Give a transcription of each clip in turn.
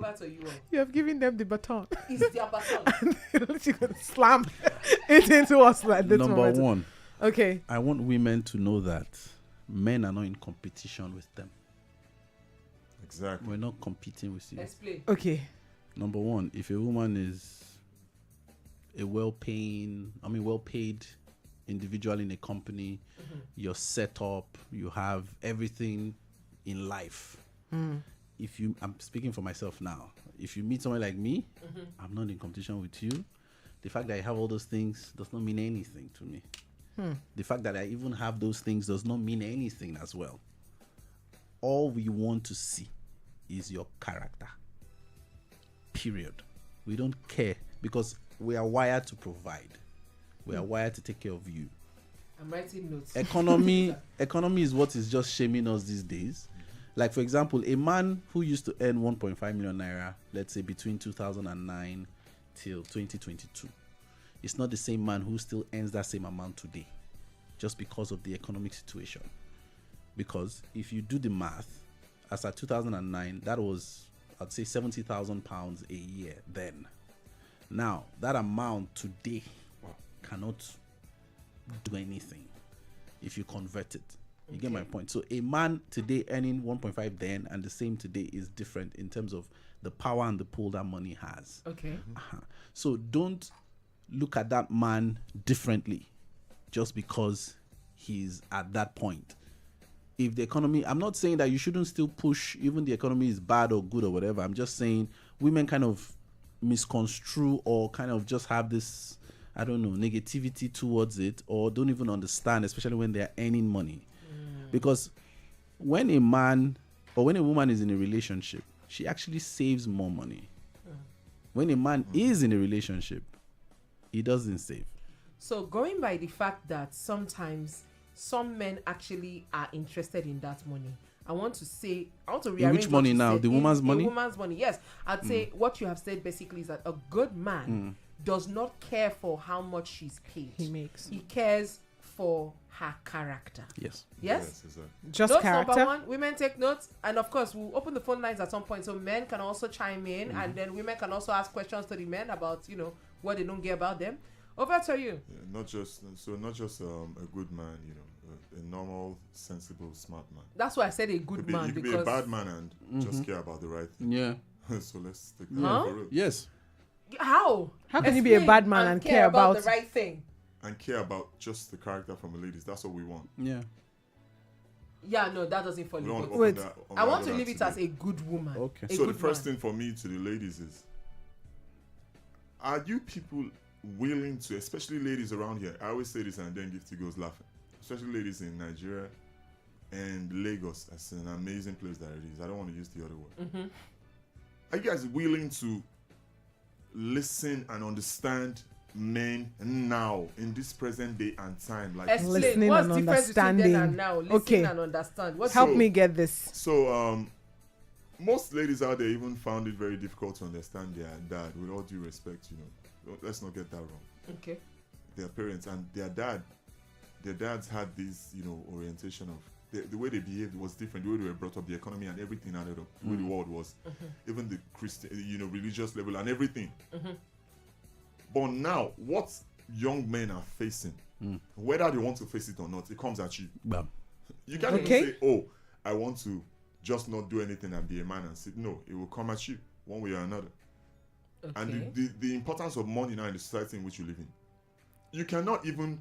over to you. You have given them the baton. It's their baton. You're going to slam it into us like this. Number moment. one, Okay. I want women to know that men are not in competition with them. Exactly. We're not competing with you. Explain. Okay. Number one, if a woman is a well-paid individual in a company, you're set up, you have everything in life. I'm speaking for myself now. If you meet someone like me, I'm not in competition with you. The fact that I have all those things does not mean anything to me. The fact that I even have those things does not mean anything as well. All we want to see is your character. Period. We don't care because we are wired to provide. We are wired to take care of you. I'm writing notes. Economy is what is just shaming us these days. Like, for example, a man who used to earn 1.5 million naira, let's say between 2009 till 2022, it's not the same man who still earns that same amount today, just because of the economic situation. Because if you do the math, as at 2009, that was, I'd say, 70,000 pounds a year then. Now, that amount today cannot do anything if you convert it. You get my point? So a man today earning 1.5 then and the same today is different in terms of the power and the pull that money has. Okay. So don't look at that man differently just because he's at that point. If the economy, I'm not saying that you shouldn't still push, even the economy is bad or good or whatever. I'm just saying women kind of misconstrue or kind of just have this, I don't know, negativity towards it, or don't even understand, especially when they're earning money. Because when a man or when a woman is in a relationship, she actually saves more money. When a man is in a relationship, he doesn't save. So going by the fact that sometimes some men actually are interested in that money, I want to rearrange In which money now? The woman's money? The woman's money, yes. I'd say what you have said basically is that a good man does not care for how much she's paid. He makes. He cares for her character. Yes. Yes? Exactly. Just Notes character. number one, women take notes. And of course, we'll open the phone lines at some point so men can also chime in. And then women can also ask questions to the men about, what they don't get about them. Over to you. Yeah, not just a good man, a normal, sensible, smart man. That's why I said a good man. You could because be a bad man and just care about the right thing. Yeah. So let's take that Huh? for real. Yes. How? How can you be a bad man and care about the right thing? And care about just the character from the ladies. That's what we want. Yeah. Yeah, no, that doesn't follow. We don't But Wait, I want to unravel leave that it as today. a good woman. Okay. A So the good first man. thing for me to the ladies is, are you people willing to, especially ladies around here, I always say this and then Gifty goes laughing, especially ladies in Nigeria and Lagos, that's an amazing place that it is. I don't want to use the other word. Are you guys willing to listen and understand men now in this present day and time? Like, Explain Listening what's and the difference between then understanding. and now. Listen Okay. and understand. What's Help So- me get this. so most ladies out there even found it very difficult to understand their dad, with all due respect, let's not get that wrong. Okay. Their parents and their dads had this, orientation of the way they behaved was different. The way they were brought up, the economy and everything added up. The way the world was, even the Christian, religious level and everything. But now, what young men are facing, whether they want to face it or not, it comes at you. Bam. You can't Okay. even say, "Oh, I want to just not do anything and be a man and sit." No, it will come at you one way or another. Okay. And the importance of money now in the society in which you live in, you cannot even.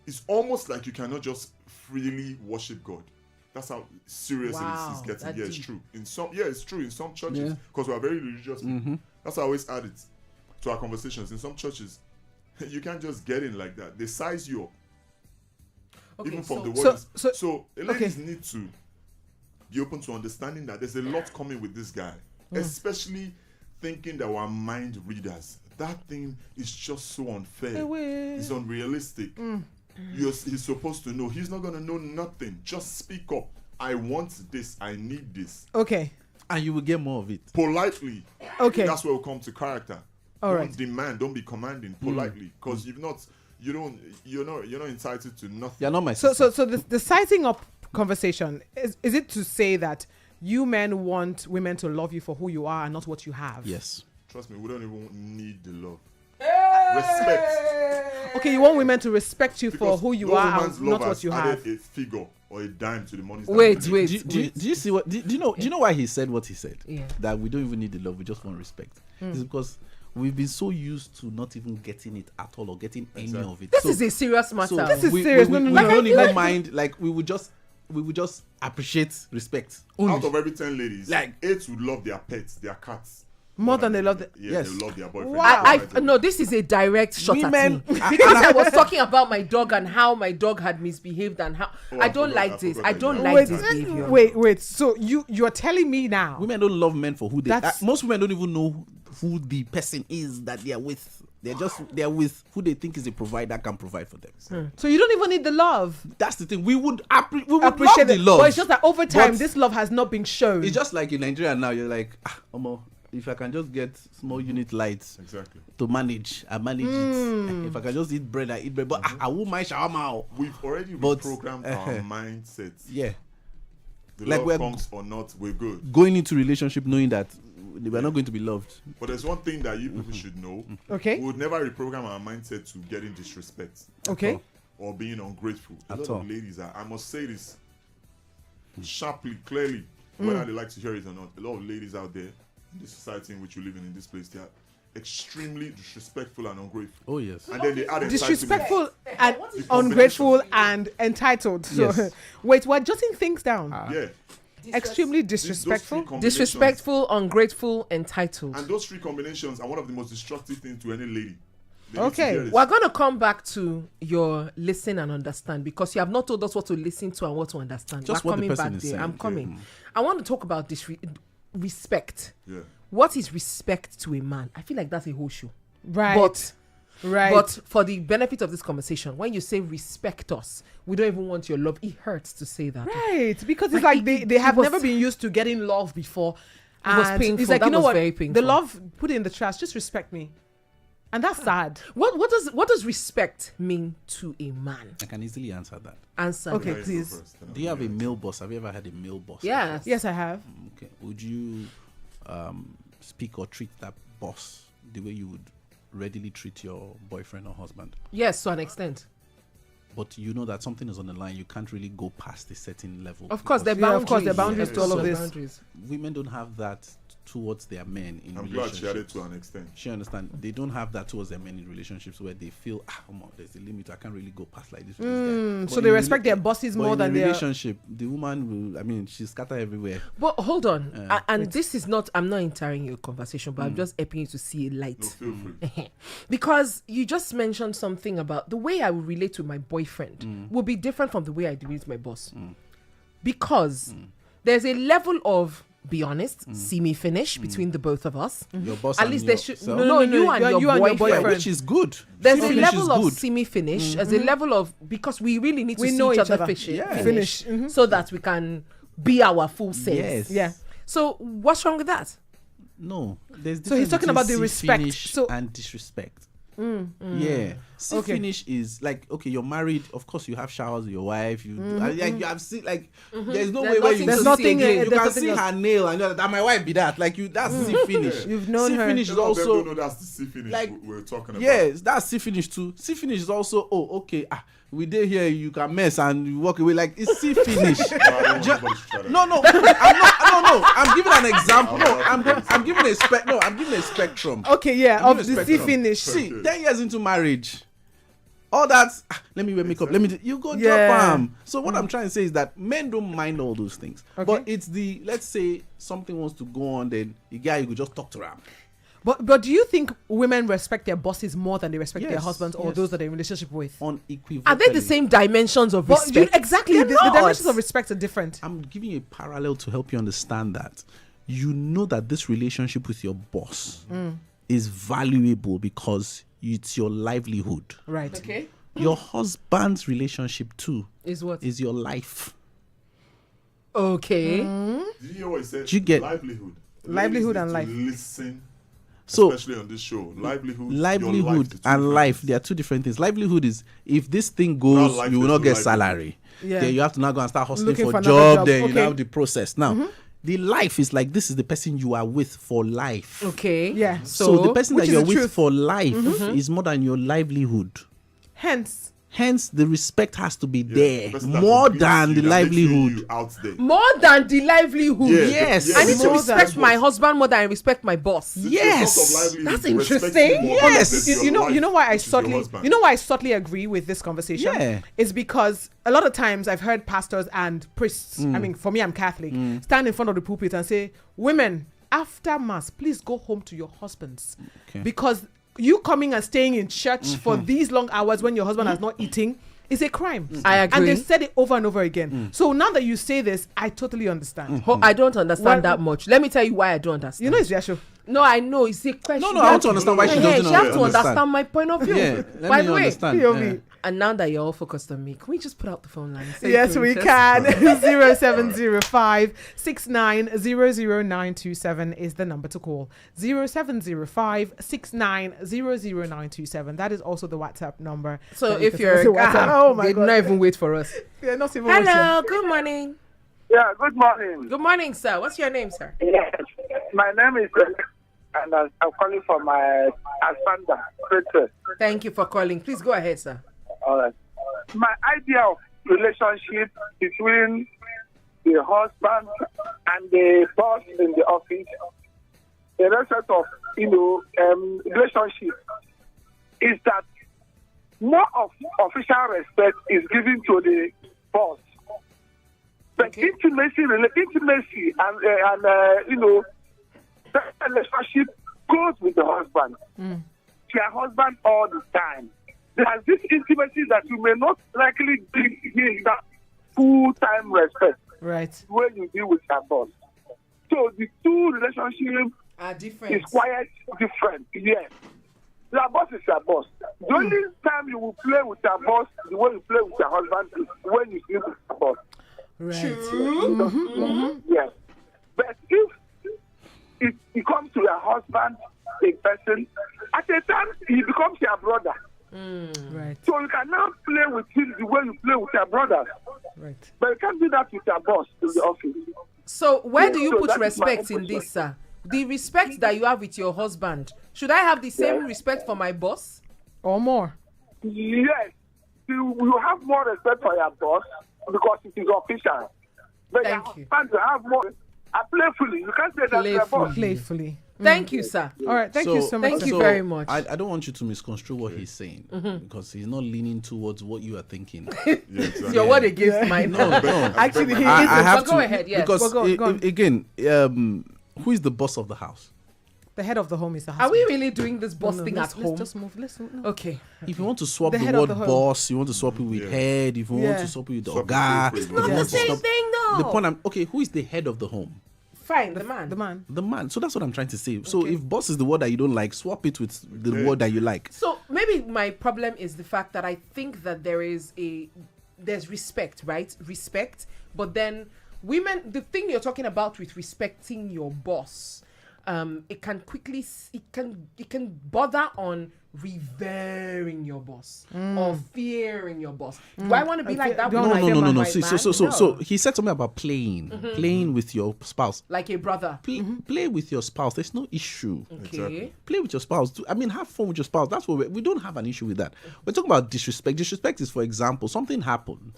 It's almost like you cannot just freely worship God. That's how serious Wow, it is getting. that's Yeah, it's deep. true. It's true in some churches Yeah. because we are very religious people. That's why I always add it to our conversations. In some churches, you can't just get in like that. They size you up. Okay, Even from the so- words. so- So ladies need to be open to understanding that there's a lot coming with this guy, especially thinking that we're mind readers. That thing is just so unfair. Away. It's unrealistic. He's supposed to know. He's not gonna know nothing. Just speak up. I want this. I need this. Okay. And you will get more of it. Politely. Okay. That's where we'll come to character. All Don't right. demand. Don't be commanding. Politely, because you're not entitled to nothing. You're not my So sister. the sizing up conversation is it to say that you men want women to love you for who you are and not what you have. Yes. Trust me, we don't even need the love. Respect. Okay, you want women to respect you for Because who you no are woman's and not love what you has have. added a figure or a dime to the money. Wait. Do you see what? Do you know why he said what he said? Yeah. That we don't even need the love, we just want respect. It's because we've been so used to not even getting it at all or getting any of it. This is a serious matter. This is we, serious. We, No, we, no, we no. don't even mind. Like we would just appreciate respect. Only. Out of every 10 ladies, Like- 8 would love their pets, their cats. More than they love the- Yeah, Yes. they love their boyfriend. Wow. No, this is a direct shot Women- at me because I was talking about my dog and how my dog had misbehaved and how Oh, I I don't forgot- like I this. forgot I that don't you- like this behavior. Wait. So you're telling me now? Women don't love men for who they. That's- Most women don't even know who the person is that they are with. They're with who they think is a provider can provide for them. So you don't even need the love. That's the thing. We would appreciate Appreciate the it, love. but it's just that over time, But this love has not been shown. it's just like in Nigeria now. You're like, Omo, if I can just get small unit lights Exactly. to manage, I manage it. If I can just eat bread, I eat bread. But I won't mind shawarma. We've already But, reprogrammed our mindsets. Yeah, The like love we're- comes or not, we're good. going into relationship knowing that we're not going to be loved. But there's one thing that you people should know. Okay. We would never reprogram our mindset to getting disrespect Okay. or being ungrateful. A At lot all. of ladies are, I must say this sharply, clearly, whether they like to hear it or not. A lot of ladies out there in this society in which we live in this place, they are extremely disrespectful and ungrateful. Oh yes. And then they add entitlement. Disrespectful and what is ungrateful and entitled. So Yes. wait, we're jotting things down. Yeah. Extremely Those three disrespectful. combinations- Disrespectful, ungrateful, entitled. And those three combinations are one of the most destructive things to any lady. They need to Okay. hear this. We're going to come back to your listen and understand because you have not told us what to listen to and what to understand. Just We're what the coming person back is there. saying. I'm coming. I want to talk about this respect. Yeah. What is respect to a man? I feel like that's a whole show. Right. But for the benefit of this conversation, when you say respect us, we don't even want your love. It hurts to say that. Right, because it's Like, like it- they have it was- never been used to getting love before. It was And painful. It's like, That you know was what? very painful. The love, put it in the trash. Just respect me, and that's sad. What does respect mean to a man? I can easily answer that. Answer. Okay. that. Guys, please. go first, then Do you I'll have a do it. male boss? Have you ever had a male boss? Yes. Yes, I have. Okay. Would you speak or treat that boss the way you would readily treat your boyfriend or husband? Yes, to an extent. But you know that something is on the line. You can't really go past a certain level. Of course, there are because Yeah, boundaries. of course, there are boundaries to all of this. Boundaries. women don't have that towards their men in I'm glad relationships. she had it to an extent. She understand. They don't have that towards their men in relationships where they feel, there's a limit. I can't really go past like this. With this guy. So But they in respect their bosses but more in than a their. relationship. The woman will. I mean, she's scattered everywhere. But hold on. And this is not, I'm not entering your conversation, but I'm just helping you to see a light. No, feel free. Because you just mentioned something about the way I would relate to my boyfriend will be different from the way I do with my boss. Because there's a level of, be honest, see me finish between the both of us. Your boss. At and least there yourself. should no, you and your you and your boyfriend. Yeah, boyfriend. which is good. There's See a finish level is of good. see me finish. There's a level of, because we really need to We see know each each other other. Yeah. finish Mhm. so that we can be our full selves. Yes. Yeah. So what's wrong with that? No, there's So he's difference talking between about the see respect. finish So- and disrespect. Yeah, see Okay. finish is like, okay, you're married. Of course, you have showers with your wife. You like you have seen like there's no There's way where you nothing There's to nothing. see again. you There's can nothing see else. her nail and you're like, that my wife be that. Like you, that's see finish. You've known see her. finish A is lot of them don't also know that's the C finish like- we're talking about. yes, that's see finish too. See finish is also okay. We did here. You can mess and you walk away. Like it's see finish. No, I don't want nobody to try that. No, I'm not. No. I'm giving an example. No, I'm giving a I'm giving a spectrum. Okay, yeah, I'm of giving the a C spectrum. finish. See, Okay. 10 years into marriage, all that. Let me wear makeup. Let me. You go Yeah. drop arm. So what I'm trying to say is that men don't mind all those things. Okay. But it's the, let's say something wants to go on, then the guy you could just talk to him. But do you think women respect their bosses more than they respect their Yes, husbands or yes. those that they're in relationship with? Unequivocally. Are they the same dimensions of But respect? exactly, They're the not. dimensions of respect are different. I'm giving you a parallel to help you understand that. You know that this relationship with your boss is valuable because it's your livelihood. Right. Okay. Your husband's relationship too Is what? is your life. Okay. Did you hear what he said? Do you get- livelihood? Livelihood Ladies and need life. to Listen, So especially on this show. Livelihood, your livelihood life, the two and different life, things. they are two different things. Livelihood is if this thing goes, life, you will there's not no get livelihood. salary. Yeah. Then you have to now go and start hustling Looking for for a another job. job. Then you Okay. now have the process. Now, The life is like this is the person you are with for life. Okay. Yeah. So the person Which that is you're the with truth. for life is more than your livelihood. Hence, Hence, the respect has to be The there person that more competes than you, the that makes you livelihood. out there. More than the livelihood. Yeah, Yes. yeah, I need to More respect than- my husband more than I respect my boss. It's Yes. your source of livelihood. That's You respect interesting. him more Yes. than your you know life, why I which is your subtly husband. you know why I subtly agree with this conversation. Yeah. Is because a lot of times I've heard pastors and priests. I mean, for me, I'm Catholic. Stand in front of the pulpit and say, "Women, after mass, please go home to your husbands, Okay. because you coming and staying in church for these long hours when your husband has not eating." Is a crime. I And agree. they've said it over and over again. So now that you say this, I totally understand. I don't understand Well- that much. Let me tell you why I don't understand. You know, it's their show. No, I know. It's a question. No, I want to understand why she doesn't She has to understand. understand my point of view. Yeah, let By me the way, understand. POV. Yeah. and now that you're all focused on me, can we just put out the phone line? Say Yes, to we Richard. can. 0705-69000927 is the number to call. 0705-69000927. That is also the WhatsApp number. So that you if can you're send us a WhatsApp. Oh my they God. not even wait for us. Yeah, not even watching. Hello, good morning. Yeah, good morning. Good morning, sir. What's your name, sir? Yes, my name is and I'm calling from my husband. Thank you for calling. Please go ahead, sir. All right. My idea of relationship between the husband and the boss in the office, the result of relationship, is that more of official respect is given to the boss. But Okay. intimacy and that relationship goes with the husband. Your husband all the time. There's this intimacy that you may not likely give that full-time respect Right. when you deal with your boss. So the two relationships Are different. is quite different. Yes. Your boss is your boss. The only time you will play with your boss, the way you play with your husband, is when you sleep with your boss. Right. Yes. But if it comes to your husband, a person, at a time he becomes your brother. Right. So you can now play with him the way you play with your brothers. Right. But you can't do that with your boss in the office. So where do you So put that is my respect in own this, sir? The respect that you have with your husband. Should I have the same Yeah. respect for my boss? Or more. Yes, you have more respect for your boss because it is official. But Thank your you. husband will have more playfully. You can't say that to your boss. Playfully. Thank you, sir. All right. Thank you so much. Thank you very much. I don't want you to misconstrue what he's saying because he's not leaning towards what you are thinking. Yeah, exactly. Your word against mine. No, no. Actually, he I is have But go to ahead, yes. because Well, go on. again, who is the boss of the house? the head of the home is the Are husband. we really doing this boss thing at let's home? just move. Listen. No. Okay. If you want to swap The the, head of word the home. boss, you want to swap it with Yeah. head. If you want Yeah. to swap it with Swap it oga, with if you Not want the to same swap- thing, though. The point okay, who is the head of the home? Fine, the man. The man. The man. So that's what I'm trying to say. So Okay. if boss is the word that you don't like, swap it with the Okay. word that you like. So maybe my problem is the fact that I think that there's respect, right? Respect, but then women, the thing you're talking about with respecting your boss, it can quickly it can bother on revering your boss or fearing your boss. Do I want to be like that? No, with my No. my See, man? so No. he said something about playing with your spouse. Like a brother. Play with your spouse. There's no issue. Okay. Exactly. Play with your spouse. I mean, have fun with your spouse. That's what we don't have an issue with that. We're talking about disrespect. Disrespect is, for example, something happens,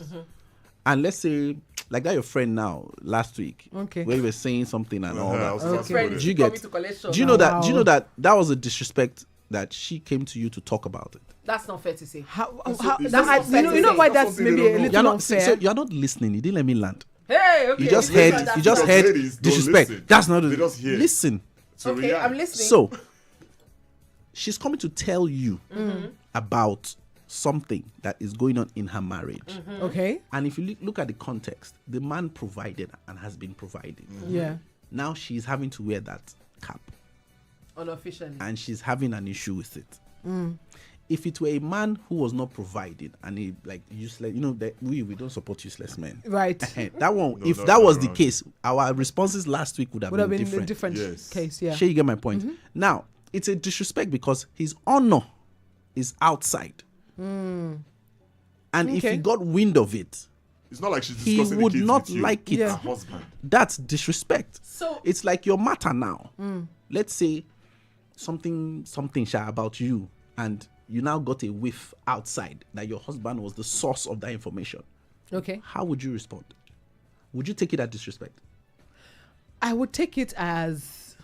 and let's say, like that, your friend now last week, Okay. where you were saying something and all I was that. about to Okay. Friend go is Do you there. get? coming to collection Do you know now. that? Do you know that was a disrespect that she came to you to talk about it? That's not fair to say. How, It's how, so- it's that- so you know why that's that's something they maybe a don't know. little You're not. unfair. So you're not listening. You didn't let me land. Hey, okay. You just we heard. understand. You just Because heard ladies don't disrespect. listen. That's not. They just hear. Listen. To Okay, react. I'm listening. So she's coming to tell you about something that is going on in her marriage. Okay. And if you look at the context, the man provided and has been providing. Yeah. Now she's having to wear that cap Unofficially. and she's having an issue with it. If it were a man who was not providing and he like useless, that we don't support useless men. Right. That one, No, if no, that no, was no, the no. case, our responses last week would have Would have been been different. a different Yes. case. Yeah. Sure, you get my point. Now, it's a disrespect because his honor is outside. And if Okay. he got wind of it, It's not like she's He discussing the would kids not with you, like it. her Yeah. husband. That's disrespect. So It's like your matter now. Let's say something sha about you, and you now got a whiff outside that your husband was the source of that information. Okay. How would you respond? Would you take it as disrespect? I would take it as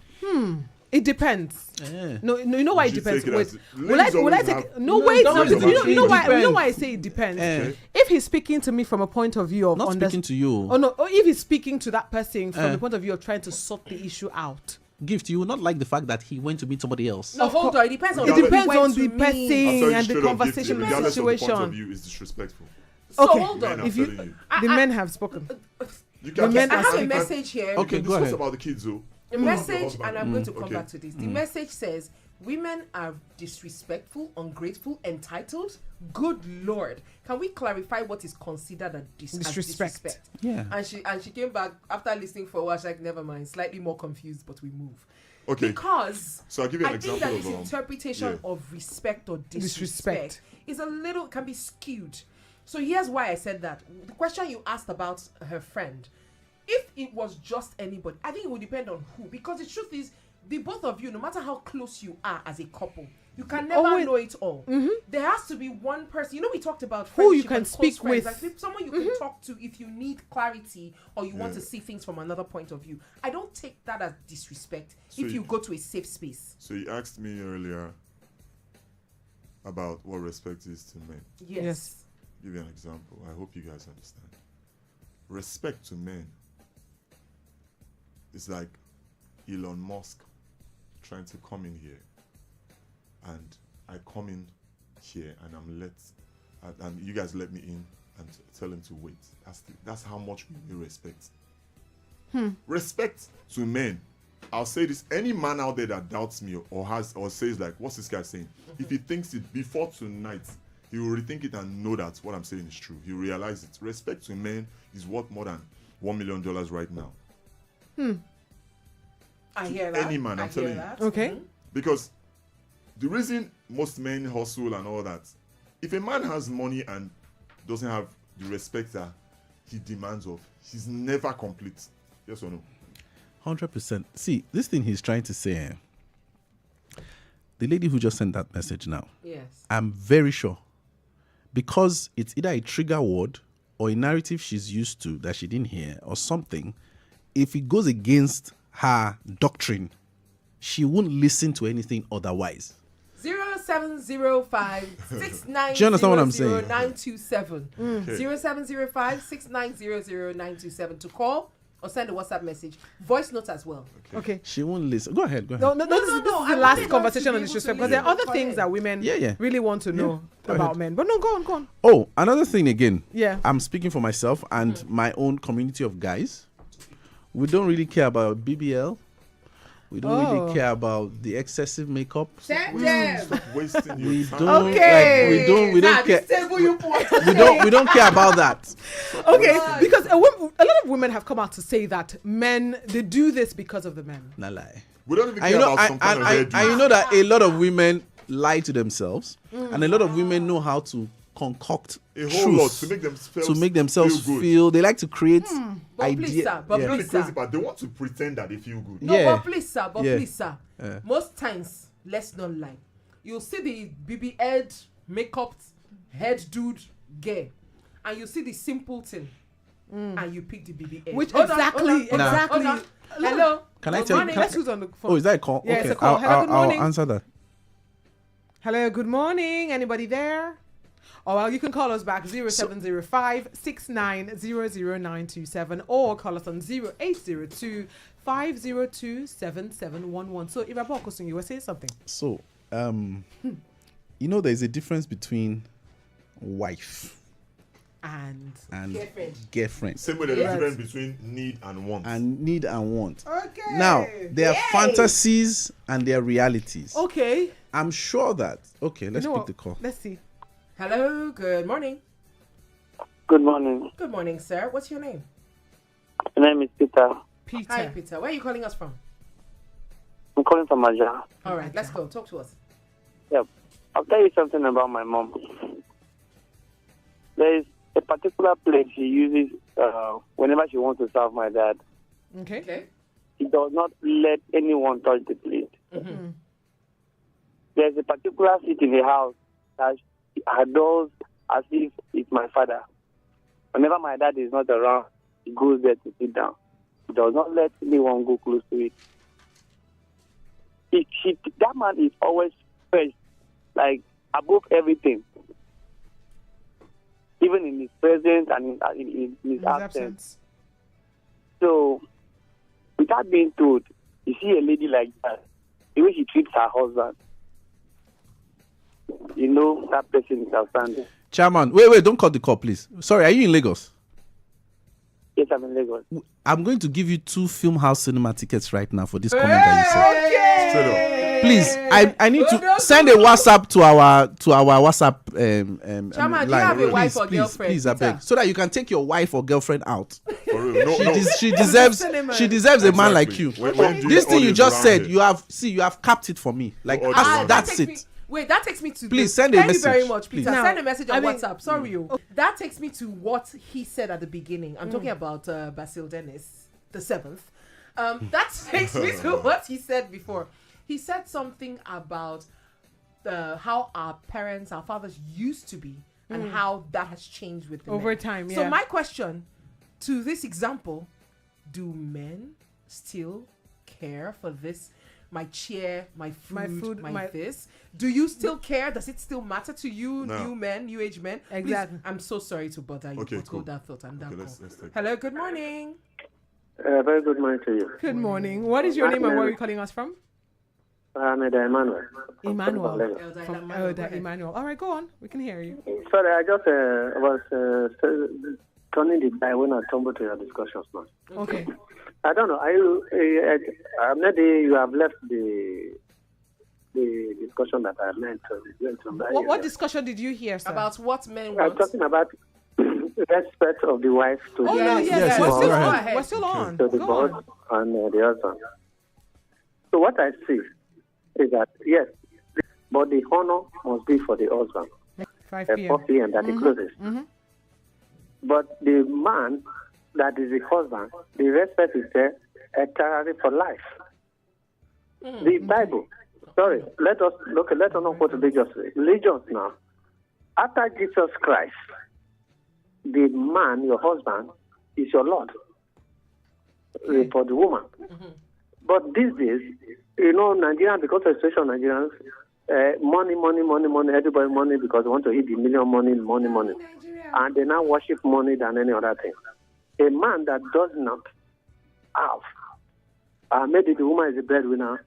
it depends. Yeah. No, you know why it You depends. take it Wait, as- will ladies I always take? have- No, No, wait. don't No, do because that. you know why? Depends. You know why I say it depends. Eh. If he's speaking to me from a point of view of Not under- speaking to you. Oh no! Or if he's speaking to that person from Eh. the point of view of trying to sort the issue out. Gift, you will not like the fact that he went to meet somebody else. no, hold on. It depends on It who depends went on to the meet. person I'll tell you and the straight up, conversation, the regardless of the point of situation. view, is disrespectful. So Okay. hold Men, on. I'm If you- telling you. The men have spoken. You the can men I are have a speaking. message here. Okay, can go discuss ahead. about the kids, though. The Not the message, husband. and I'm going to come Okay. back to this. The message says women are disrespectful, ungrateful, entitled. Good Lord. Can we clarify what is considered as Disrespect. Yeah. And she came back after listening for a while. She's like, never mind, slightly more confused, but we move. Okay. Because So I'll give you an I think example that this of interpretation yeah. of respect or Disrespect. disrespect is a little can be skewed. So here's why I said that. The question you asked about her friend, if it was just anybody, I think it would depend on who. Because the truth is, the both of you, no matter how close you are as a couple, you can never wait. know it all. There has to be one person. You know, we talked about Who you friendship can and close speak friends. with. Like someone you can talk to if you need clarity or you want to see things from another point of view. I don't take that as disrespect So if you go to a safe space. So you asked me earlier about what respect is to men. Yes. Give you an example. I hope you guys understand. Respect to men is like Elon Musk trying to come in here, and I come in here and and you guys let me in and tell him to wait. That's how much we respect. Respect to men. I'll say this: any man out there that doubts me or says like, "What's this guy saying?" If he thinks it before tonight, he will rethink it and know that what I'm saying is true. He will realize it. Respect to men is worth more than $1 million right now. I hear that. any man, I'm I telling hear you. that. Okay. Mhm. Because the reason most men hustle and all that, if a man has money and doesn't have the respect that he demands of, he's never complete. Yes or no? 100%. See, this thing he's trying to say, the lady who just sent that message now, Yes. I'm very sure, because it's either a trigger word or a narrative she's used to that she didn't hear or something, if it goes against her doctrine, she won't listen to anything otherwise. 0705 6900 Do you understand what I'm saying? 927. 0705 6900 927 to call or send a WhatsApp message. Voice notes as well. Okay. She won't listen. Go ahead. No, This this no, is I the wanted last us to conversation be on able disrespect to because there are listen. other Go things ahead. that women Yeah. really want to know Go about ahead. men. But no, go on. Oh, another thing again. Yeah. I'm speaking for myself and my own community of guys. We don't really care about BBL. We don't Oh. really care about the excessive makeup. Send Stop them. wasting your We time. don't Okay. like, we don't Nah, care. this table you put. We don't care about that. Okay, because a lot of women have come out to say that men, they do this because of the men. Nah lie. We don't even And care you know, about some kind of hairdo. and you know that a lot of women lie to themselves, and a lot of women know how to concoct a whole lot truths to make themselves feel good. They like to create But please, idea. sir, but You know the please, crazy sir. part? They want to pretend that they feel good. No, Yeah. but please, sir. But Yeah. please, sir. Yeah. Most times, let's not lie. You'll see the BB head, makeup, head dude, gay, and you see the simple thing, and you pick the BB head. Which Hold on, exactly- hold on, hold on, exactly- hold on. Hello. Can I Good tell you- morning. can I- Let's who's on the phone. Oh, is that a call? Yeah, it's okay, a call. Hello, good I'll morning. answer that. Hello, good morning. Anybody there? Oh, well, you can call us back 0705 6900927 or call us on 0802 502 7711. So, Irabokosun, you were saying something. So, you know, there's a difference between wife And and Girlfriend. girlfriend, Same way there's a Yes. difference between need and want. and need and want. okay. Now, there are fantasies and there are realities. Okay. I'm sure that. Okay, let's You know pick what? the call. Let's see. Hello. Good morning. Good morning. Good morning, sir. What's your name? My name is Peter. Peter. Hi, Peter. Where are you calling us from? I'm calling from Aja. All right, let's go. Talk to us. Yep. I'll tell you something about my mom. There is a particular plate she uses whenever she wants to serve my dad. Okay. Okay. She does not let anyone touch the plate. There's a particular seat in the house that she adores as if it's my father. Whenever my dad is not around, he goes there to sit down. He does not let anyone go close to it. That man is always first, like above everything, even in his presence and in his absence. So, without being told, you see a lady like that, the way she treats her husband, you know that person is outstanding. Chairman, wait, don't cut the call, please. Sorry, are you in Lagos? Yes, I'm in Lagos. I'm going to give you 2 film house cinema tickets right now for this comment that you said. Okay. Straight up. Please, I need to send a WhatsApp to our WhatsApp Chama, do you line. have a wife or Please, girlfriend? please, I beg, Peter? so that you can take your wife or girlfriend out. For real. No. She deserves Cinema. she deserves a man like Exactly. you. When do This thing you audience just around said, here? you have capped it for me. Like Audience around that's that takes it. That takes me to. Please send a Thank message. you very much, Peter. Please. Now, Send a message on I mean- WhatsApp. Sorry, that takes me to what he said at the beginning. I'm talking about Basil Dennis, the 7th. That takes me to what he said before. He said something about how our fathers used to be, and how that has changed with the Over men. time, So yeah. my question to this example: do men still care for this? My chair, my food, my this. Do you still care? Does it still matter to you, No. new men, new age men? Exactly. Please, I'm so sorry to bother you. Okay, but cool. hold that thought. I'm done. Okay, let's take Hello, good morning. Very good morning to you. Good morning. What is your name and where are you calling us from? I'm Emmanuel. Emmanuel. Elder From Emmanuel, go Elder ahead. Emmanuel. All right, go on. We can hear you. Sorry, I just was turning the dial when I tumbled to your discussions now. Okay. I don't know. Maybe you have left the discussion that I meant to. What discussion did you hear, sir? About what men I'm want. talking about respect of the wife to Oh, the no, Yes, yes. yes, We're yes, still go on. ahead. We're still on. to the Go boss on. and the husband. So what I see is that yes, but the honor must be for the husband. 5 At 4 p.m. p.m. that he closes. But the man that is the husband, the respect is there entirely for life. The Bible. Sorry, let us not quote religions now. After Jesus Christ, the man, your husband, is your Lord for the woman. But these days, Nigeria, because of the situation of Nigerians, money, everybody money because they want to hit the million money. And they now worship money than any other thing. A man that does not have, maybe the woman is the breadwinner,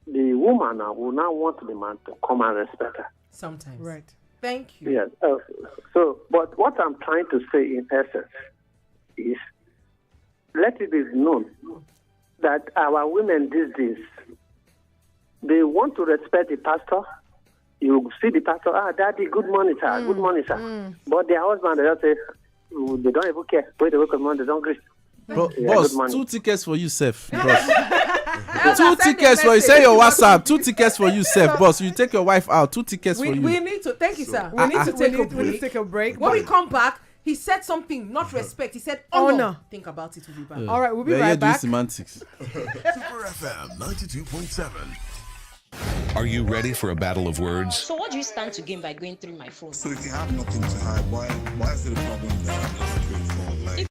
the woman now will now want the man to come and respect her. Sometimes. Right. Thank you. Yes. But what I'm trying to say in essence is, let it be known that our women these days, they want to respect the pastor. You see the pastor, daddy, good morning, sir, good morning, sir. But their husband, they just say, they don't even care. Wait, they wake up in the morning, they don't greet. Yeah, Boss, good morning. 2 tickets for you, Seth. Boss. Elder, 2 send a tickets for you. message. Say your WhatsApp. 2 tickets for you, Seth. Boss, you take your wife out. 2 tickets for We you. need to. Thank you, sir. We need to take we a need to break. take a break. When we come back, he said something, not respect. He said honor. Think about it. We'll be back. All right, we'll be We're here right doing back. semantics. Super FM 92.7. Are you ready for a battle of words? So what do you stand to gain by going through my phone? So if you have nothing to hide, why is it a problem that I'm listening to your phone? Like,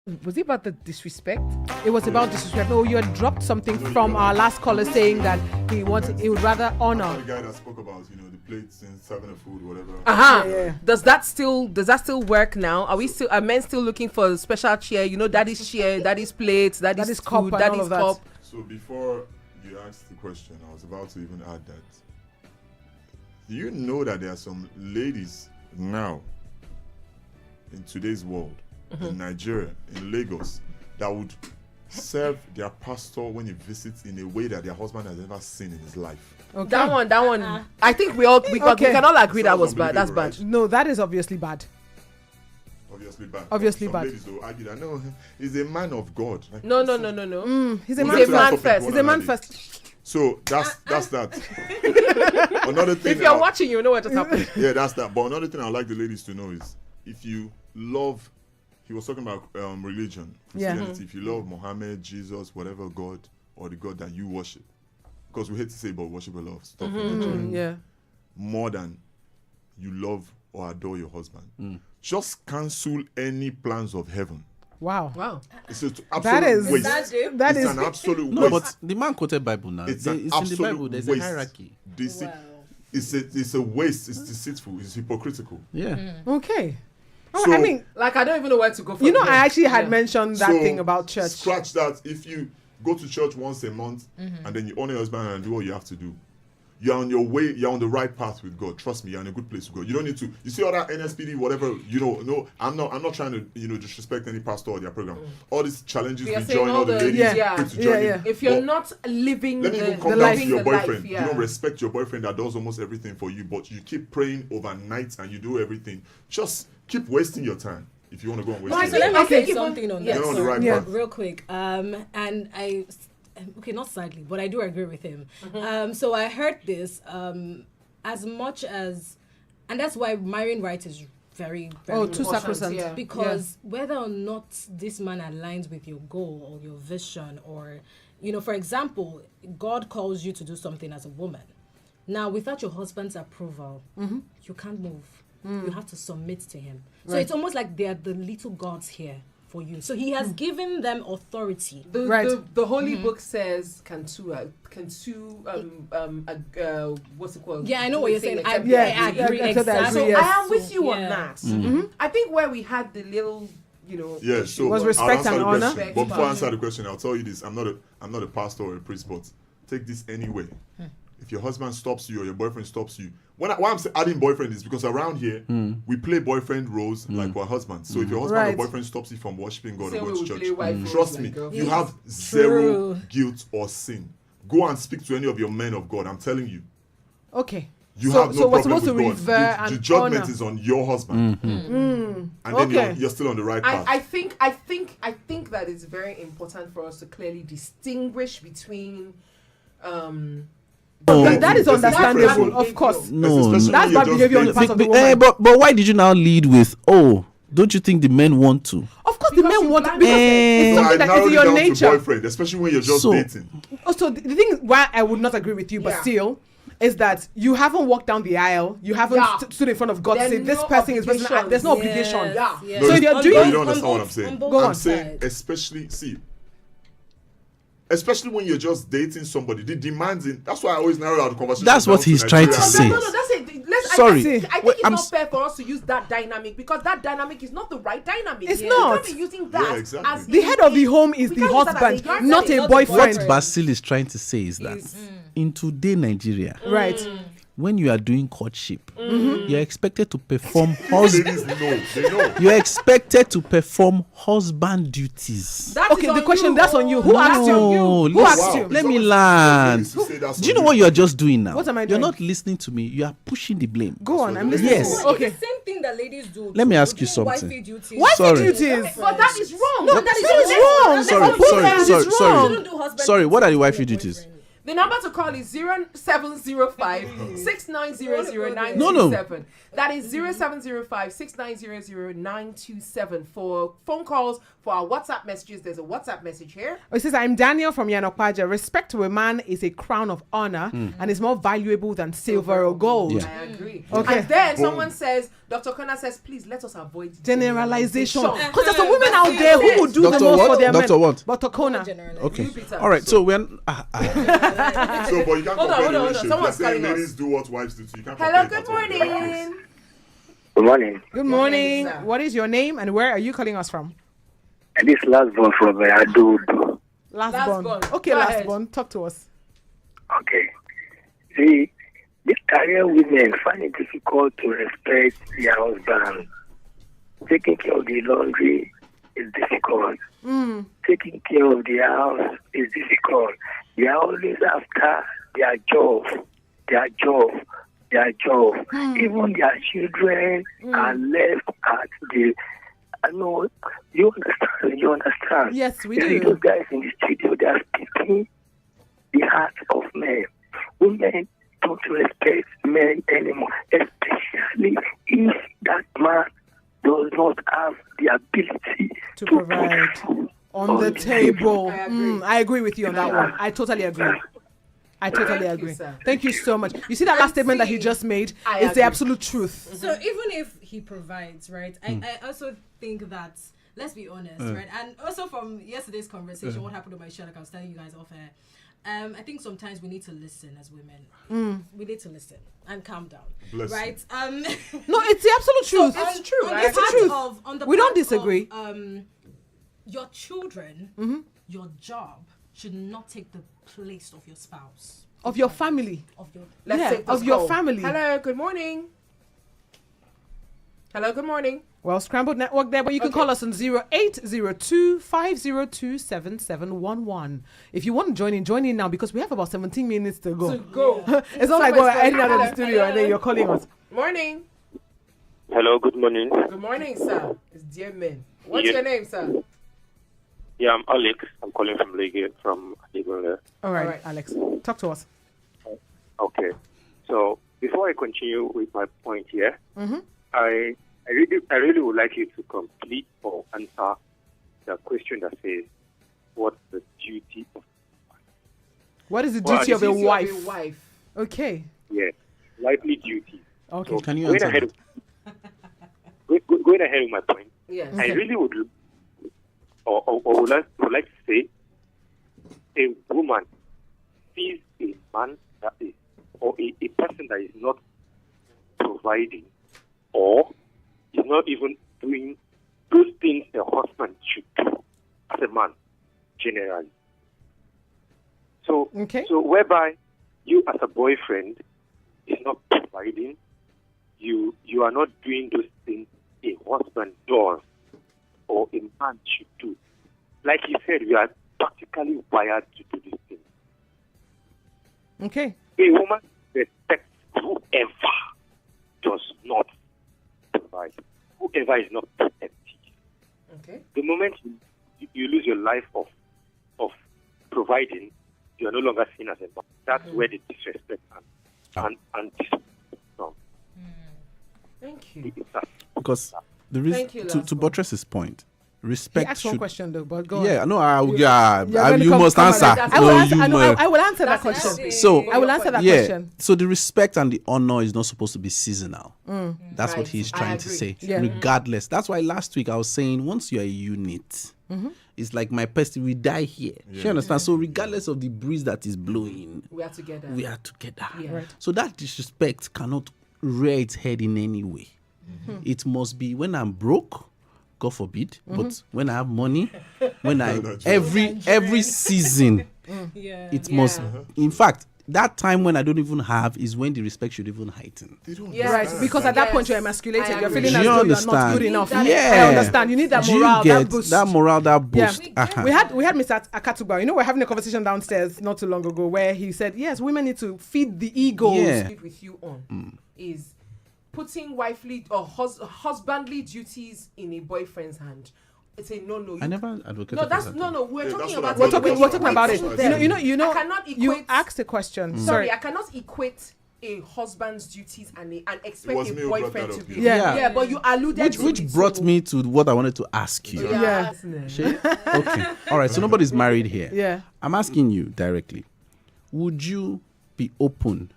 Was it about the disrespect? It was about disrespect. Oh, you had dropped something from our last caller saying that he would rather honor. The guy that spoke about, the plates and serving the food, whatever. Yeah. Does that still work now? Are men still looking for a special chair? Daddy's chair, daddy's plates, daddy's cup, food, and daddy's all of that. cup. So before you asked the question, I was about to even add that. Do you know that there are some ladies now in today's world, in Nigeria, in Lagos, that would serve their pastor when he visits in a way that their husband has never seen in his life? Okay. That one. I think we can all agree that was bad. That's bad. No, that is obviously bad. Obviously bad. Some ladies will argue that no, he's a man of God. Like, no. He's a man man first. He's a man first. So that's that. Another thing. If you're watching, you know what just happened. Yeah, that's that. But another thing I'd like the ladies to know is if you love, he was talking about religion, Christianity. If you love Muhammad, Jesus, whatever God or the God that you worship, because we hate to say but worship a lot of stuff in Nigeria, more than you love or adore your husband, just cancel any plans of heaven. Wow. It's an absolute waste. That is an absolute waste. No, but the man quoted Bible now. It's in an the absolute Bible, there's waste. a hierarchy. It's a waste. It's deceitful. It's hypocritical. Yeah. Okay. So, I mean, like, I don't even know where to go from I actually had mentioned that thing about church. Scratch that. If you go to church once a month and then you honor your husband and do what you have to do, you're on your way, you're on the right path with God. Trust me, you're in a good place with God. You don't need to, you see all that NSPD, whatever, no, I'm not trying to, disrespect any pastor or their program. All these challenges we join, all the ladies quick to join in. If you're not living let me even come down to your boyfriend. You don't respect your boyfriend that does almost everything for you, but you keep praying overnight and you do everything. Just keep wasting your time if you want to go and waste your time. So let me say something on that. You're on the right path. Real quick. And I... Okay, not sadly, but I do agree with him. So I heard this as much as, and that's why marrying right is very, very too sacrosanct. Because whether or not this man aligns with your goal or your vision, or, for example, God calls you to do something as a woman. Now, without your husband's approval, you can't move. You have to submit to him. So it's almost like they are the little gods here for you. So he has given them authority. The Holy Book says what's it called? Yeah, I know what you're saying. I agree. Exactly. So I am with you on that. I think where we had the little, so was respect and honor. But before I answer the question, I'll tell you this: I'm not a pastor or a priest, but take this anyway. If your husband stops you or your boyfriend stops you, why I'm adding boyfriend is because around here we play boyfriend roles like our husbands. So if your husband or boyfriend stops you from worshiping God or going to church, trust me, you have zero guilt or sin. Go and speak to any of your men of God. I'm telling you. Okay. You have no problem supposed with to God. revere The judgment honor. is on your husband, and then you're still on the right path. I think that it's very important for us to clearly distinguish between. That is understandable, of course. No, that's bad behavior on the part of the woman. But why did you now lead with, don't you think the men want to? Of course, the men want it because it's something that is in your nature. Boyfriend, especially when you're just dating. Also, the thing why I would not agree with you, but still, is that you haven't walked down the aisle, you haven't stood in front of God to say this person is person. There's no obligation. Yeah. So if you're doing, you don't understand what I'm saying. I'm saying, especially when you're just dating somebody, the demands in. That's why I always narrow out the conversation. That's what he's trying to say. No, that's it. Sorry. I think it's not fair for us to use that dynamic because that dynamic is not the right dynamic. It's not. We can't be using that as the head of the home is the husband, not a boyfriend. What Basil is trying to say is that in today Nigeria, right, when you are doing courtship, you're expected to perform You're expected to perform husband duties. Okay, the question that's on you. Who asked you? Who asked you? Let me land. Do you know what you are just doing now? What am I doing? You're not listening to me. You are pushing the blame. Go on, I'm listening. Yes. Okay. It's the same thing that ladies do. Let me ask you something. Wifey duties. Wifey duties. But that is wrong. No, that is wrong. Sorry. What are the wifey duties? The number to call is 0705 6900 No. That is 0705 6900 927 for phone calls. For our WhatsApp messages, there's a WhatsApp message here. It says, I'm Daniel from Yanokwaja. Respect to a man is a crown of honor and is more valuable than silver or gold. Yeah. I agree. Okay. And then someone says, Dr. Kona says, please let us avoid Generalization. Because there's some women out there who will do the Dr. most what? for their Dr. men. what? Dr. Kona. Okay. You, Peter. All right. So when So, but you can't Hold on, compare hold on, the hold on. relationship. Someone's You're saying calling us. ladies do what wives do. So you can't Hello, compare good it at all. They're not morning. Good morning. Good morning. sir. What is your name and where are you calling us from? This last one from Adud. Last born. born. Okay, Go last ahead. born. Talk to us. Okay. See, these career women find it difficult to respect their husband. Taking care of the laundry is difficult. Taking care of the house is difficult. They are always after their job. Even their children are left at the. I know you understand. Yes, we You see do. those guys in the studio, they are speaking the heart of men. Women don't respect men anymore, especially if that man does not have the ability To put provide food On the table. I agree. I agree with you on that one. I totally agree. Thank you, agree. sir. Thank you so much. You see that last statement that he just made? I It's the agree. absolute truth. So even if he provides, right, I also think that, let's be honest, right, and also from yesterday's conversation, what happened to my show, like I was telling you guys off air, I think sometimes we need to listen as women. We need to listen and calm down, Bless you. right? No, it's the absolute truth. It's true. On I the It's the part truth. on the We don't part disagree. of, your children, your job should not take the place of your spouse, Of your family. of your. Let's Yeah, take this of your call. family. Hello, good morning. Hello, good morning. Well, Scrambled Network there, but you can call us on 0802-502-7711. If you want to join in now because we have about 17 minutes to go. It's not like we're ending out of the studio and then you're calling us. Morning. Hello, good morning. Good morning, sir. It's dear men. What's Yeah. your name, sir? Yeah, I'm Alex. I'm calling from Lagos. All right, right. Alex, talk to us. Okay. So before I continue with my point here, I really would like you to complete or answer the question that says, what's the duty of What is the Well, duty the of a Duty wife? wife. Okay. wifely duty? Okay. So Can you going answer ahead, that? going ahead with my point, Yes. I really would, or would like to say, a woman sees a man that is, or a person that is not providing, or is not even doing those things a husband should do as a man, generally. So, Okay. so whereby you as a boyfriend is not providing, you are not doing those things a husband does or a man should do. Like he said, we are practically wired to do these things. Okay. A woman respects whoever does not provide, whoever is not protective. Okay. The moment you lose your life of providing, you are no longer seen as a man. That's where the disrespect and disrespect from. Thank you. It's that. Because the reason Thank you, to Lasco. buttress his point, He respect asked one should. question though, but go Yeah, on. no, You're gonna you come- must come on, answer. that's- I will No, answer. you I know, must. I will answer that That's question. it. So- I will answer that Yeah. question. So the respect and the honor is not supposed to be seasonal. That's what Right. he's I trying to agree. say. Yeah. Regardless. That's why last week I was saying once you're a unit, it's like my person, we die here. You understand? So regardless of the breeze that is blowing, We are together. we are together. Yeah. Right. So that disrespect cannot rear its head in any way. It must be when I'm broke, God forbid, but when I have money, when I every season, Yeah. it must. In fact, that time when I don't even have is when the respect should even heighten. They don't Yes. Right, understand. because at that point Yes. you're emasculated. I You're agree. feeling Do as you though you're not understand? good enough. That- Yeah, I understand. You need that Do you morale, get that boost. that morale, that Yeah. boost. We had Mr. Akatuba. You know, we're having a conversation downstairs not too long ago where he said, yes, women need to feed the egos. Yeah. With you on is putting wifely or husbandly duties in a boyfriend's hand It's a no. I never advocated. No, that's for that. no. We're Yeah, talking that's about what We're I'm talking about it. Them. You know. I cannot You equate. asked a question. Sorry, I cannot equate a husband's duties and expect was a me who brought boyfriend that to up, be. yeah. Yeah, but you alluded to Which it, brought so- me to what I wanted to ask you. Yeah. Shay? Okay. All right. So nobody's married here. Yeah. I'm asking you directly. Would you be open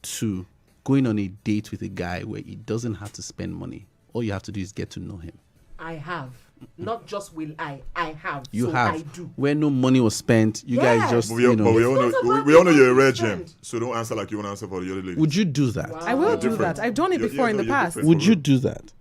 to going on a date with a guy where he doesn't have to spend money? All you have to do is get to know him. I have. Not just will I have. You so have. I do. Where no money was spent, you Yes. guys just, But we all not know, about we all know you're a money rare gem. spent. So don't answer like you want to answer for the other lady. would you do that? I will You're do different. that. I've done it before in the you're past. different. Would you do that?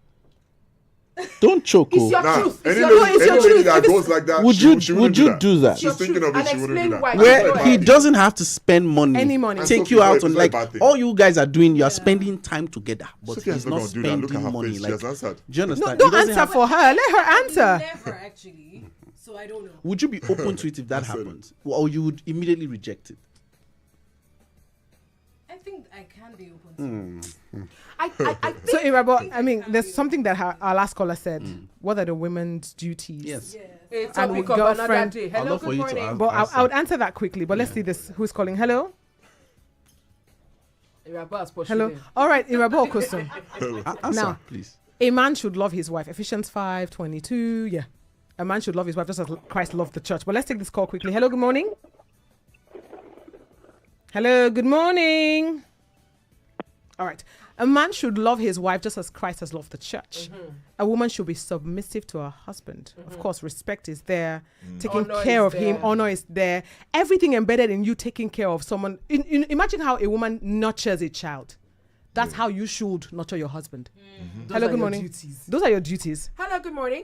Don't choke. It's oh. your Nah, truth. any It's your lady, it's your any truth. lady that If it's- goes like that, Would she you wouldn't do that? She's Your thinking truth. of it, And she wouldn't do explain that. why. That's Where not a he bad doesn't have to spend money, Any money. take And you so out it's on not a like bad thing. all you guys are doing. You are spending time together, but Sophia he's is not not gonna do that. Look at spending her money. face. She Like, has answered. do you No, understand? don't He doesn't answer have- for her. Let her answer. Never actually. So I don't know. Would you be open to it if that I said it. happens, or you would immediately reject it? I think I can be open to it. I think So, Irabo, I mean, there's something that our last caller said. What are the women's duties? Yes. a And topic with of another girlfriend- day. I'd Hello, love for good you to morning. ask. But I would answer that quickly. But let's see this. Who's calling? Hello? Irabas, push Hello? it in. All right, Irabo Koso. Answer, Now. please. A man should love his wife. Ephesians 5:22. Yeah. A man should love his wife just as Christ loved the church. But let's take this call quickly. Hello, good morning. Hello, good morning. All right. A man should love his wife just as Christ has loved the church. A woman should be submissive to her husband. Of course, respect is there. Taking Honor care is of him. there. Honor is there. Everything embedded in you taking care of someone. Imagine how a woman nurtures a child. That's how you should nurture your husband. Those Hello, are good your morning. duties. Those are your duties. Hello, good morning.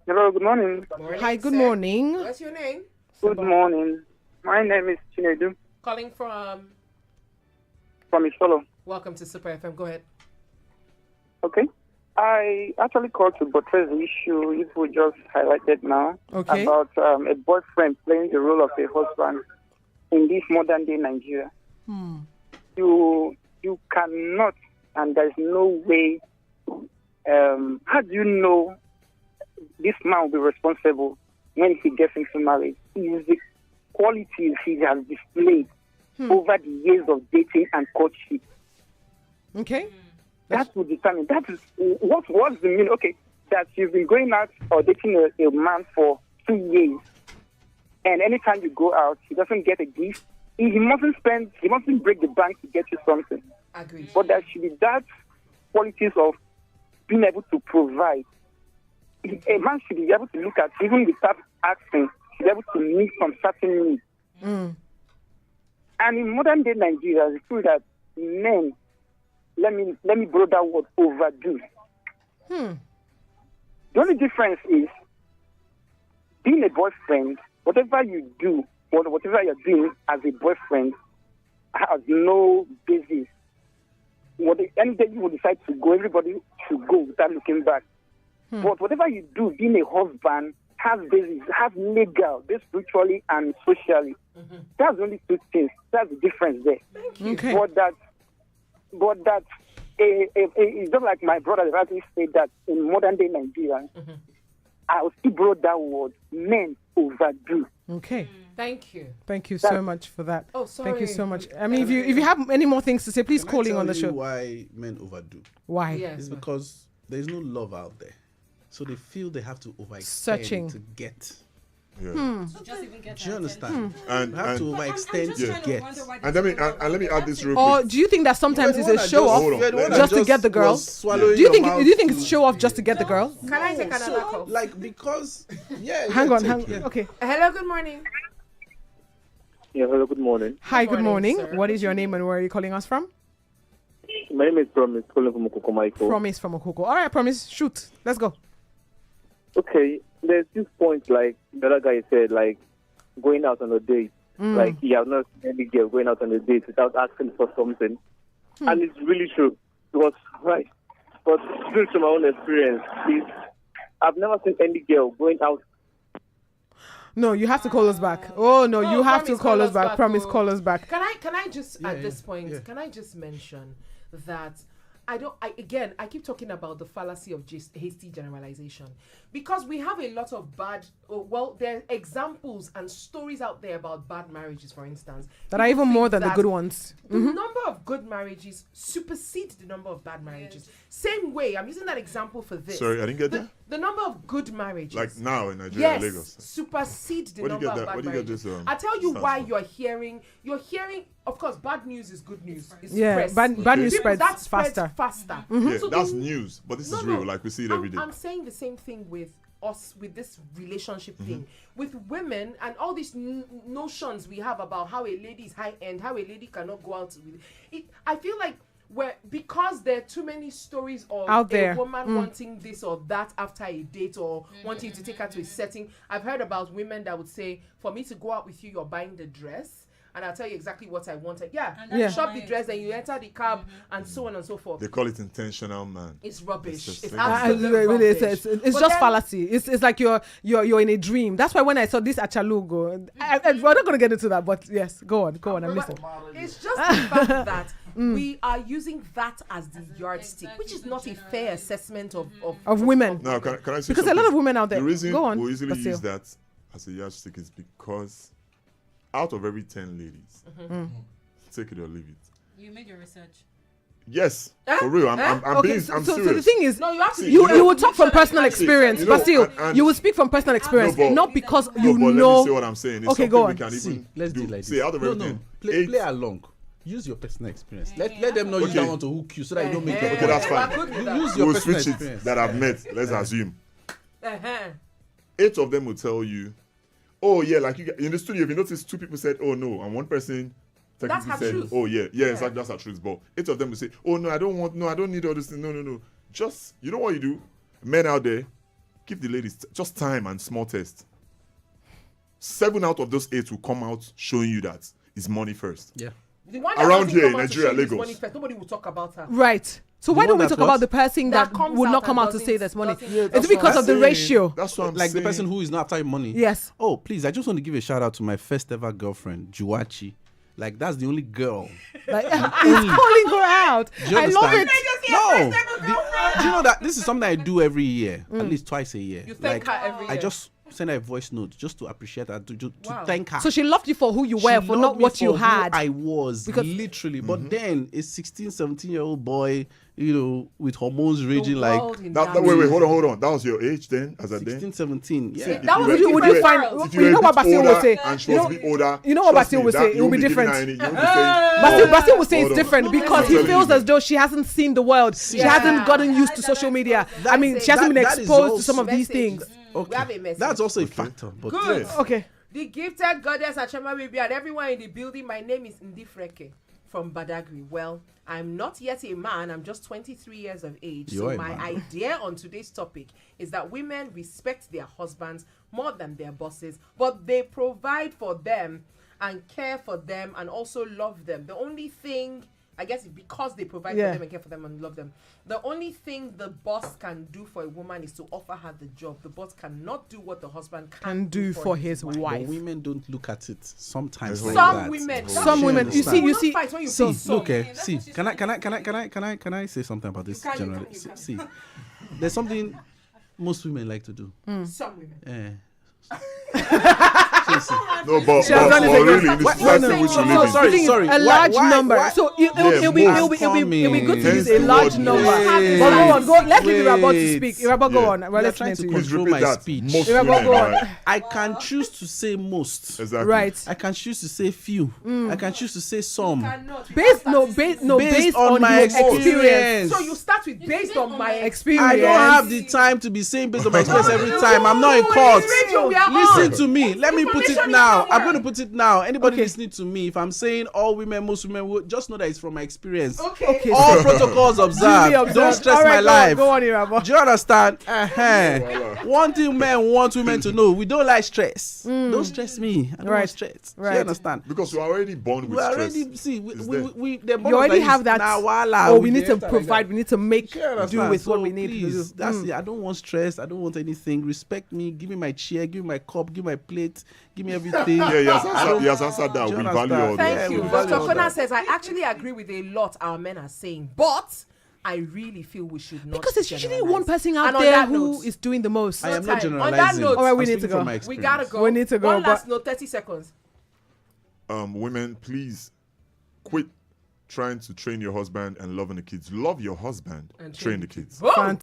Hello, good morning. Hi, good sir. morning. What's your name? Good morning. My name is Chinedu Calling from. Isolo. Welcome to Super FM. Go ahead. Okay. I actually called to buttress the issue if we just highlighted now Okay. about a boyfriend playing the role of a husband in this modern day Nigeria. You cannot, and there's no way. How do you know this man will be responsible when he gets into marriage? Is the qualities he has displayed over the years of dating and courtship. Okay. That will determine. That is what's the meaning. Okay, that you've been going out or dating a man for 2 years, and anytime you go out, he doesn't get a gift. He mustn't break the bank to get you something. Agreed. But there should be that qualities of being able to provide. A man should be able to look at, even without asking, should be able to meet some certain needs. And in modern day Nigeria, it's true that men, let me borrow that word, overdo. The only difference is being a boyfriend, whatever you do, or whatever you're doing as a boyfriend has no basis. Any day you will decide to go, everybody should go without looking back. But whatever you do, being a husband has basis, has legal, both spiritually and socially. That's the only two things. That's the difference there. Okay. But that it's just like my brother rightly said that in modern day Nigeria, I'll still borrow that word, men overdo. Okay. Thank you. Thank you so much for that. Oh, Thank you sorry. so much. I mean, if you have any more things to say, please Can I call in tell on the you show. Why men overdo? Why? Yes. It's because there's no love out there, so they feel they have to overextend Searching. to get. Yeah. So just even get Do you understand? And You have to and, overextend just to trying to get. wonder why and let me add this real Or quick. do you think that sometimes it's a show Hold off on. just to get the girl? Do you think it's show off just to get the girl? Can I take another call? Like because Hang on. yeah. Okay. Hello, good morning. Yeah, hello, good morning. Hi, good morning, morning. sir. What is your name and where are you calling us from? My name is Promise, calling from Okokomaiko. Promise from Okoko. All right, Promise. Shoot. Let's go. Okay, there's this point, like the other guy said, like going out on a date. Like he has not seen any girl going out on a date without asking for something. And it's really true. Because, right, but due to my own experience, is I've never seen any girl going out. No, you have to call us back. Oh no, you have to Promise, call us back. Promise, oh. call us back. Can I just at yeah, this point? yeah. Can I just mention that I keep talking about the fallacy of hasty generalization, because we have a lot of there are examples and stories out there about bad marriages, for instance, that are even more than the good ones. The number of good marriages supersedes the number of bad marriages. Same way, I'm using that example for this. Sorry, I didn't get that. The number of good marriages, like now in Nigeria, yes, Lagos, supersedes the number of bad marriages. This, I tell you why you're hearing. Of course, bad news is good news. It's bad news spreads faster. Yeah, so that's news, but this is real. Like we see it every day. I'm saying the same thing with us, with this relationship thing, with women and all these notions we have about how a lady is high end, how a lady cannot go out with it. I feel like because there are too many stories of out there. A woman wanting this or that after a date, or wanting to take her to a setting. I've heard about women that would say, for me to go out with you, you're buying the dress, and I'll tell you exactly what I wanted. Shop the dress, and you enter the cab, and so on and so forth. They call it intentional, man. It's rubbish. It's absolutely rubbish. It's just fallacy. It's like you're in a dream. That's why when I saw this Achalugo, we're not going to get into that, but yes, go on. I'm listening. It's just the fact that we are using that as the yardstick, which is not a fair assessment of women. Now, can I say because something? A lot of women out there. The reason go on, we usually use that as a yardstick is because out of every 10 ladies, take it or leave it. You made your research. Yes, for real. I'm serious. So the thing is, no, you have to. You will talk from personal experience, but still, you will speak from personal experience, not because you know. Let me say what I'm saying. It's okay, go on. We can even let's do like this. See, out of everything, play along. Use your personal experience. Let them know you don't want to hook you, so that you don't make it. Okay, that's fine. Use your personal switch experience. It that I've met. Let's assume 8 of them will tell you, oh yeah, like you in the studio. If you notice, 2 people said, oh no, and 1 person technically said, truth. Oh yeah, exactly, that's our truth. But 8 of them will say, oh no, I don't need all this thing. No. Just, you know what you do? Men out there, give the ladies just time and small test. 7 out of those 8 will come out showing you that it's money first. Yeah. The one around here in Nigeria, Lagos. Nobody will talk about her. Right. So why don't we talk about the person that would not come out to say there's money? It's because of the ratio. That's what I'm like saying. The person who is not after money. Yes. Oh, please, I just want to give a shout out to my first ever girlfriend, Juachi. Like, that's the only girl. Like, he's calling her out. I love it. Do you know that this is something I do every year, at least twice a year? You thank her every year. I just send her a voice note just to appreciate her, to thank her. So she loved you for who you were, for not what you had. I was, literally. But then a 16, 17-year-old boy, with hormones raging like... Wait, hold on. That was your age then? As a 16, 17. Yeah. That was would you find... You know what Basil would say? And she was a bit older. You know what Basil would say? It will be different. Basil would say it's different because he feels as though she hasn't seen the world. She hasn't gotten used to social media. I mean, she hasn't been exposed to some of these things. Okay. That's also a factor. But good. Yes. Okay. The gifted goddess Achema Baby and everyone in the building. My name is Ndifreke from Badagry. Well, I'm not yet a man. I'm just 23 years of age. So my idea on today's topic is that women respect their husbands more than their bosses, but they provide for them and care for them and also love them. The only thing, I guess, because they provide for them and care for them and love them, the only thing the boss can do for a woman is to offer her the job. The boss cannot do what the husband can do for his wife. But women don't look at it sometimes. Some women. You see. See. Can I say something about this generally? See, there's something most women like to do. Some women. No, but really, in this society which we live in. Sorry. A large number. So it'll be good to use a large number. But go on. Let's leave Irabod to speak. Irabod, go on. We're listening to you. Control my speech. Irabod, go on. I can choose to say most. Exactly. Right. I can choose to say few. I can choose to say some. Based on my your experience. So you start with based on my experience. I don't have the time to be saying based on my experience every time. I'm not in court. Listen to me. Let me put it now. I'm going to put it now. Anybody listening to me, if I'm saying all women, most women, will just know that it's from my experience. Okay. All protocols observed. Don't stress my life. Go on, Irabod. Do you understand? One thing men want women to know: we don't like stress. Don't stress me. I don't want stress. Do you understand? Because we're already born with stress. You already have that. Oh, we need to provide. We need to make do with what we need to do. That's it. I don't want stress. I don't want anything. Respect me. Give me my chair. Give me my cup. Give me my plate. Give me everything. He has answered that. We value all that. Thank you. Dr. Kona says, I actually agree with a lot our men are saying, but I really feel we should not. Because there's usually generalize. one person out And on there that who note, is doing the most. I am not time. On that generalizing. note- All right, we I'm need to speaking go. from my we experience. gotta go. We need to go, One last but- note, 30 seconds. Women, please quit trying to train your husband and loving the kids. Love your husband, And train the kids. Boom.